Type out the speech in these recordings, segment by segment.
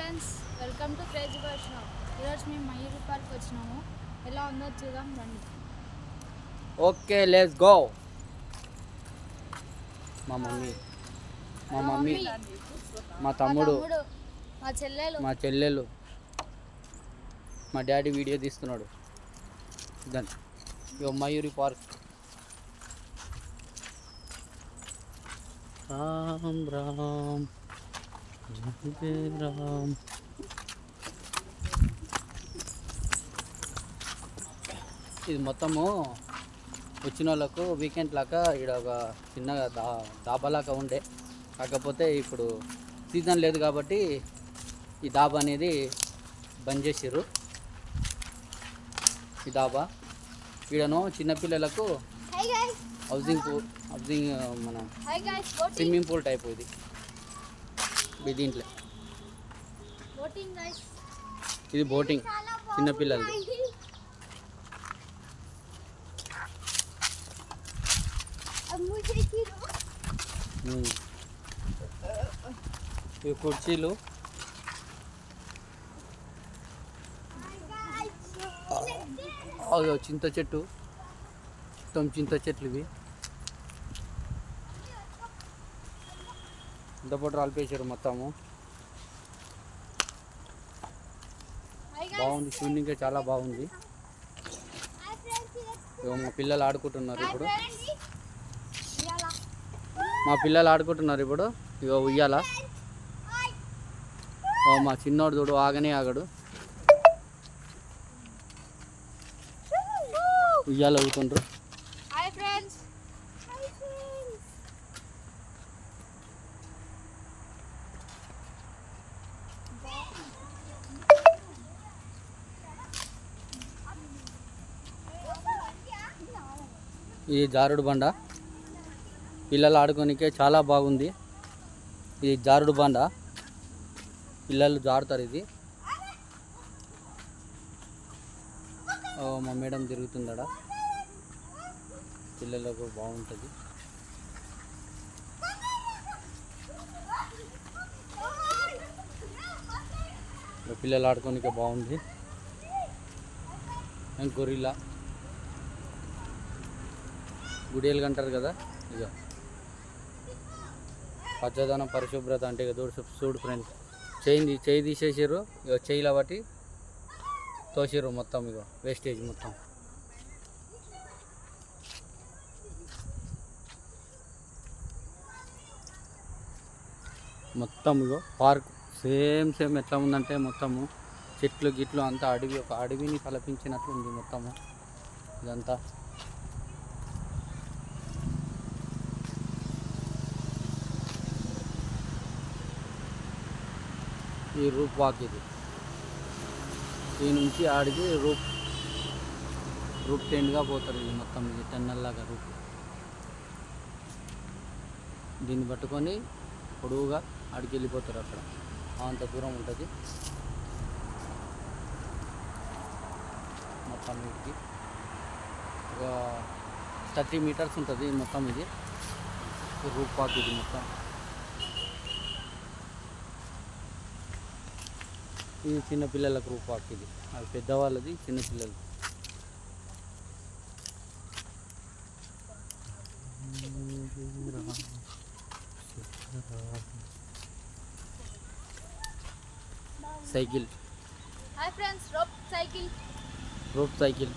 Friends, welcome to crazy version. ఈరోజు మేము Mayuri park వచ్చినాము. ఎలా ఉందో చూద్దాం రండి. Okay, let's go. మా మమ్మీ మా తమ్ముడు, మా చెల్లెలు, మా డాడీ వీడియో తీస్తున్నాడు. దాన్ని ఇగో మయూరి పార్క్. రామ్ రామ్ జయ రామ్. ఇది మొత్తము వచ్చిన వాళ్ళకు వీకెండ్ లాగా ఇక్కడ ఒక చిన్నగా దాబాలాగా ఉండే, కాకపోతే ఇప్పుడు సీజన్ లేదు కాబట్టి ఈ దాబా అనేది బంద్ చేసిర్రు. ఈ దాబా ఈడను చిన్నపిల్లలకు హౌసింగ్ మన స్విమ్మింగ్ పూల్ టైప్ ఇది దీంట్లో. ఇది బోటింగ్ చిన్నపిల్లలు. ఈ కుర్చీలు, చింత చెట్టు, మొత్తం చింత చెట్లు ఇవి. ఇంతపాటు రాలిపేసారు మొత్తము. బాగుంది, స్విమ్మింగ్ చాలా బాగుంది. మా పిల్లలు ఆడుకుంటున్నారు ఇప్పుడు. ఇగో ఉయ్యాల. మా చిన్నోడు చూడు ఆగనే ఆగడు, ఉయ్యాల ఊగుతుండ్రు. ఇది జారుడు బండ, పిల్లలు ఆడుకోనికే చాలా బాగుంది. ఇది జారుడు బండ, పిల్లలు జారుతారు. ఇది మా మేడం తిరుగుతుందడా, పిల్లలకు బాగుంటుంది. పిల్లలు ఆడుకోనికే బాగుంది. గొరిల్లా గుడియలు అంటారు కదా. ఇక పచ్చదనం పరిశుభ్రత అంటే ఇక చూడు ఫ్రెండ్స్, చేయి తీసేసారు. ఇక చేయిలో బట్టి తోసిర్రు మొత్తం, ఇక వేస్టేజ్ మొత్తం. మొత్తం ఇగో పార్క్ సేమ్ ఎట్లా ఉందంటే మొత్తము చెట్లు గిట్లు అంతా అడవి, ఒక అడవిని తలపించినట్లు ఉంది మొత్తము ఇదంతా. ఈ రూప్ వాక్, ఇది ఈ నుంచి ఆడికి రూప్ టెంట్గా పోతారు. ఇది మొత్తం ఇది టెన్నల్లాగా రూప్. దీన్ని పట్టుకొని పొడవుగా ఆడికి వెళ్ళిపోతారు. అక్కడ అంత దూరం ఉంటుంది మొత్తం. వీటికి ఒక 30 మీటర్స్ ఉంటుంది మొత్తం. ఇది రూప్ వాక్ ఇది మొత్తం. ఇది చిన్నపిల్లలకు రూప్ వాక్. ఇది అది పెద్దవాళ్ళది, చిన్నపిల్లలు. Cycle, hi friends, rope cycle.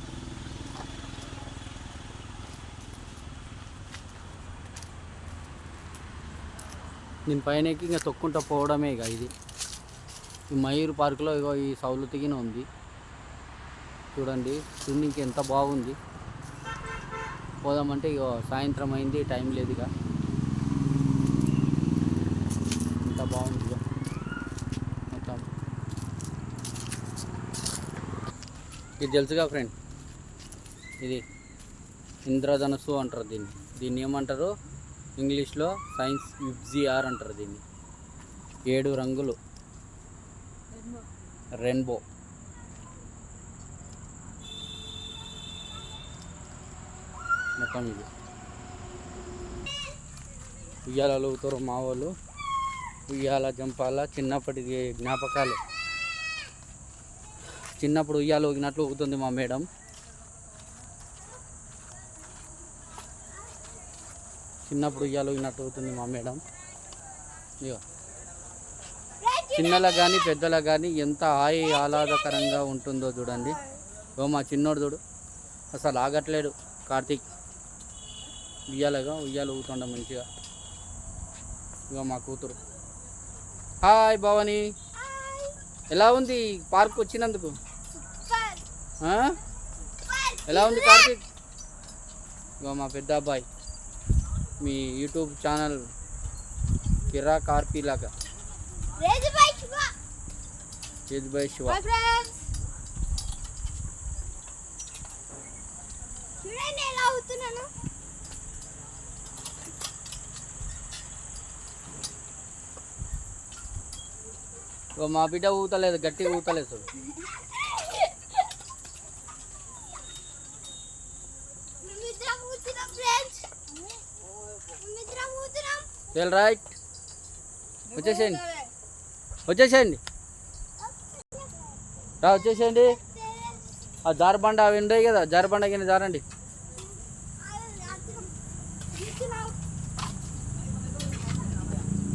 దీని పైన ఇంకా తొక్కుంటూ పోవడమే. ఇక ఇది ఈ మయూర్ పార్కులో ఇగో ఈ సౌలతిగిన ఉంది చూడండి. స్విమ్మింగ్కి ఎంత బాగుంది. పోదామంటే ఇగో సాయంత్రం అయింది, టైం లేదు. ఇక ఎంత బాగుంది ఇక మొత్తం. ఇది తెలుసుగా ఫ్రెండ్, ఇది ఇంద్రధనస్సు అంటారు దీన్ని ఏమంటారు ఇంగ్లీష్లో? సైన్స్ UPGR అంటారు దీన్ని. 7 రంగులు రెయిన్బో. మొత్తం ఇది ఉయ్యాలలో ఊగుతారు మా వాళ్ళు. ఉయ్యాల జంపాల చిన్నప్పటి జ్ఞాపకాలు. చిన్నప్పుడు ఉయ్యాల ఊగినట్లు ఊగుతుంది మా మేడం. చిన్నప్పుడు ఉయ్యాల ఊగినట్టు ఊగుతుంది మా మేడం. ఇగో చిన్నలకు కానీ పెద్దలకు కానీ ఎంత ఆహ్లాదకరంగా ఉంటుందో చూడండి. ఓ మా చిన్నోడు చూడు అసలు ఆగట్లేడు. కార్తీక్ ఉయ్యాల ఊగుతుండ మంచిగా. ఇగో మా కూతురు. హాయ్ భవాని, ఎలా ఉంది పార్క్ వచ్చినందుకు? ఎలా ఉంది కార్తీక్? ఇగో మా పెద్ద అబ్బాయి మీ యూట్యూబ్ ఛానల్ కిరా కార్పీ లాగా బై శివ. మా బిడ్డ ఊతలేదు, గట్టిగా ఊతలేదు చూడు. రైట్ వచ్చేసేయండి, వచ్చేసేయండి రా, వచ్చేసేయండి. ఆ జారబండ అవి ఉన్నాయి కదా, జారబండ కింద జారండి.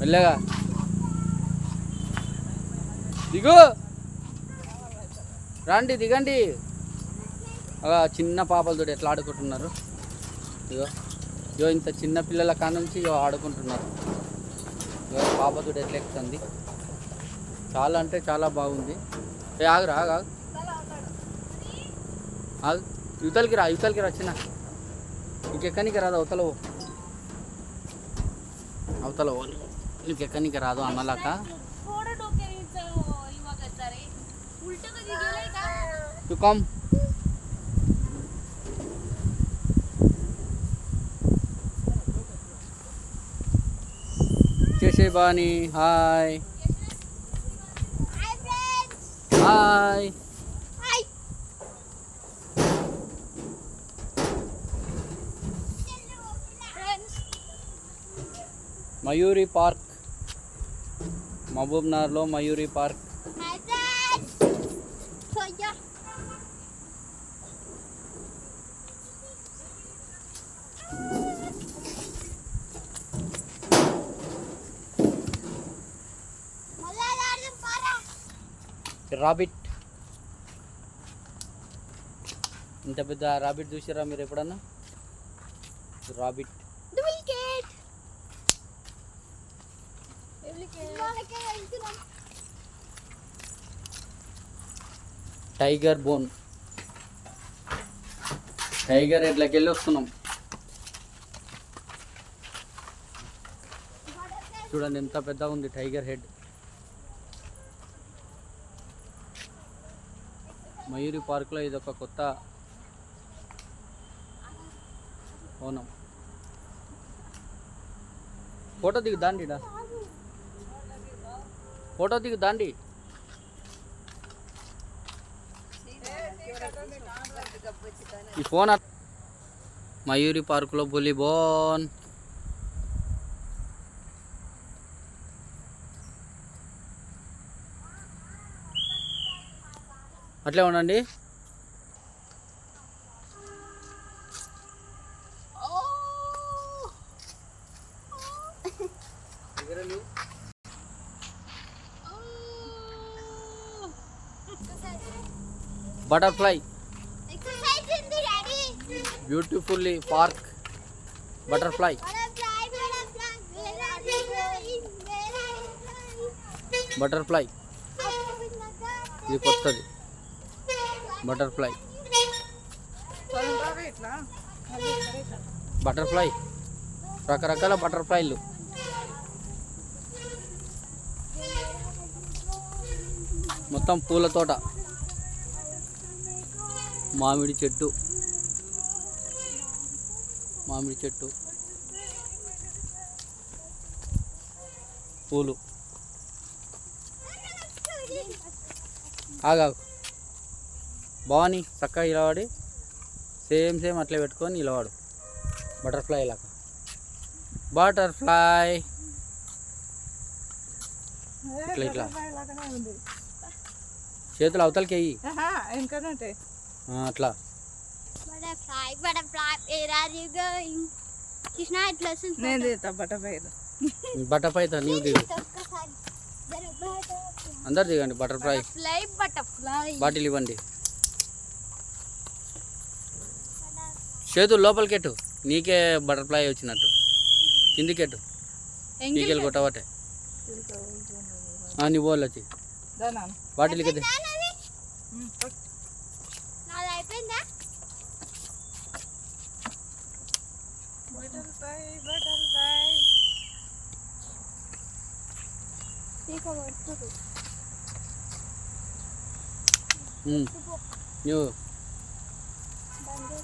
వెళ్ళగా దిగు, రండి దిగండి. చిన్న పాపలతో ఎట్లా ఆడుకుంటున్నారు. ఇగో ఇంత చిన్న పిల్లల కాడ నుంచి ఆడుకుంటున్నారు. ఇగో పాపతో ఎట్లా ఎక్కుతుంది. చాలా అంటే చాలా బాగుంది. ఆగురా ఆగు ఆగు, యువతలకి రా చిన్న. ఇంకెక్కనికి రాదు, అవతల ఇంకెక్కనికి రాదు అన్నలాక. You come. చేసే బాని. Hi hi. మయూరి పార్క్, మహబూబ్నగర్లో మయూరి పార్క్. రాబిట్, ఇంత పెద్ద రాబిట్ చూసారా మీరు ఎప్పుడన్నా? రాబిట్ టైగర్ బోన్. టైగర్ ఎట్లకి వెళ్ళి వస్తున్నాం చూడండి, ఎంత పెద్దగా ఉంది టైగర్ హెడ్. మయూరి పార్క్లో ఇది ఒక కొత్త ఓనం. ఫోటో దిగు దాండి, ఫోటో దిగు దాండి. ఈ ఫోన్ మయూరి పార్కులో బులిబోన్. అట్లే ఉండండి. Butterfly, beautifully park butterfly. Butterfly ఇది కొత్తది. బటర్ఫ్లై బటర్ఫ్లై రకరకాల బటర్ఫ్లైలు. మొత్తం పూల తోట, మామిడి చెట్టు, పూలు. ఆగాగు భవాని, చక్కగా నిలబడి సేమ్ అట్లే పెట్టుకొని నిలబడు. బటర్ఫ్లై లాగా. బటర్ఫ్లై ఇట్లా ఇట్లా బటర్ఫ్లై లాగానే ఉంది. చేతులు అవతలకి వెయ్యి ఇంకానే ఉంటాయి. అట్లా. Butterfly, butterfly, where are you going? Krishna, it lessons. నేను తీస్తా బటర్ఫ్లై. బటర్ఫ్లై నీవు దిగు, అందరు దిగండి. Butterfly Butterfly, butterfly. బాటిల్ ఇవ్వండి. చేతులు లోపలికెట్టు, నీకే బటర్ఫ్లై వచ్చినట్టు. కిందికెట్టు, పీకెళ్ళి కొట్టవటే. నీ బోల్ వచ్చి దానా బాటిల్కి నాది అయిపోయిందా? Butterfly butterfly. నీకు పడుతుంది. నువ్వు బండి